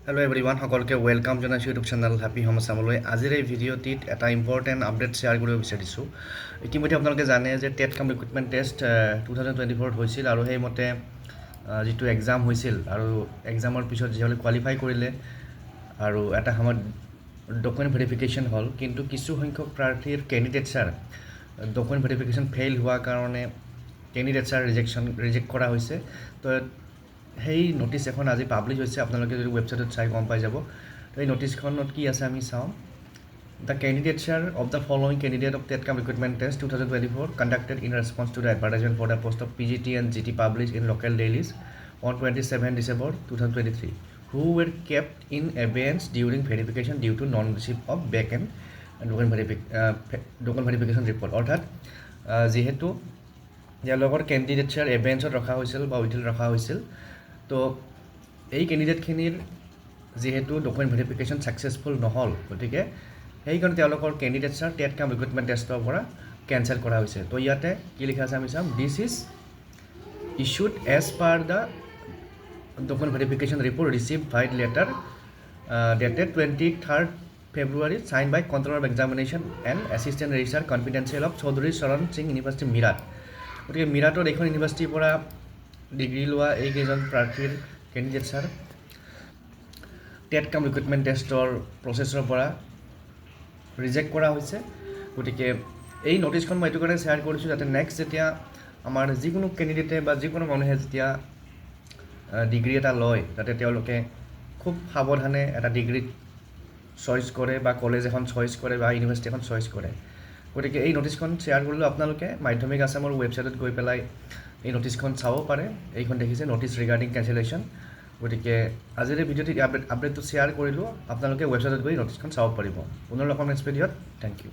Hello' everyone, সকলোকে welcome জনাইছোঁ YouTube channel happy home আছামলৈ। আজিৰ এই ভিডিঅ'টিত এটা ইম্পৰ্টেণ্ট আপডেট শ্বেয়াৰ কৰিব বিচাৰিছোঁ। ইতিমধ্যে আপোনালোকে জানে যে টেট কাম ৰিক্ৰুটমেণ্ট টেষ্ট 2024 হৈছিল আৰু সেইমতে যিটো এক্সাম হৈছিল আৰু এক্সামৰ পিছত যিসকলে কোৱালিফাই কৰিলে আৰু এটা সময়ত ডকুমেণ্ট ভেৰিফিকেশ্যন হ'ল, কিন্তু কিছু সংখ্যক প্ৰাৰ্থীৰ কেণ্ডিডেটছাৰ ডকুমেণ্ট ভেৰিফিকেশ্যন ফেইল হোৱাৰ কাৰণে কেণ্ডিডেটছাৰ ৰিজেক্ট কৰা হৈছে। তো সেই নটিচ এখন আজি পাব্লিছ হৈছে, আপোনালোকে যদি ৱেবছাইটত চাই গম পাই যাব। তো এই নটিচখনত কি আছে আমি চাওঁ। The candidates of the following candidate of TET cum recruitment test 2024 conducted in response to the advertisement for the post of PGT and GT publish in local dailies on 27 December 2023 who were kept in abeyance during verification due to non-receipt of back-end document verification report। অৰ্থাৎ যিহেতু তেওঁলোকৰ কেণ্ডিডেটছাৰ এবেঞ্চত ৰখা হৈছিল বা উইথিল ৰখা হৈছিল, তো এই কেণ্ডিডেটখিনিৰ যিহেতু ডকুমেণ্ট ভেৰিফিকেশ্যন ছাকচেছফুল নহ'ল, গতিকে সেইকাৰণে তেওঁলোকৰ কেণ্ডিডেটছাৰ টেট কাম ৰিক্ৰুটমেণ্ট টেষ্টৰ পৰা কেঞ্চেল কৰা হৈছে। তো ইয়াতে কি লিখা আছে আমি চাম। This is issued as per the document verification report received by letter dated 23rd February signed by Controller of Examination and Assistant Registrar Confidential of Chaudhary Charan Singh University Meerut. গতিকে মিৰাটৰ এইখন ইউনিভাৰ্চিটিৰ পৰা ডিগ্ৰী লোৱা এইকেইজন প্ৰাৰ্থীৰ কেণ্ডিডেটছাৰ টেট কাম ৰিক্ৰুটমেণ্ট টেষ্টৰ processor পৰা reject কৰা হৈছে। গতিকে এই নটিচখন মই এইটো কাৰণে শ্বেয়াৰ কৰিছোঁ যাতে নেক্সট যেতিয়া আমাৰ যিকোনো কেণ্ডিডেটে বা যিকোনো মানুহে যেতিয়া ডিগ্ৰী এটা লয়, যাতে তেওঁলোকে খুব সাৱধানে এটা ডিগ্ৰীত চইচ কৰে বা কলেজ এখন চইচ কৰে বা ইউনিভাৰ্চিটি এখন চইচ কৰে। গতিকে এই নটিচখন শ্বেয়াৰ কৰিলোঁ। আপোনালোকে মাধ্যমিক আছামৰ ৱেবছাইটত গৈ পেলাই এই নটিচখন চাব পাৰে। এইখন দেখিছে নটিচ ৰিগাৰ্ডিং কেঞ্চেলেশ্যন। গতিকে আজিৰ এই ভিডিঅ'টিত আপডেটটো শ্বেয়াৰ কৰিলোঁ। আপোনালোকে ৱেবছাইটত গৈ নটিচখন চাব পাৰিব। পুনৰ লগ পাম নেক্সট ভিডিঅ'ত। Thank U.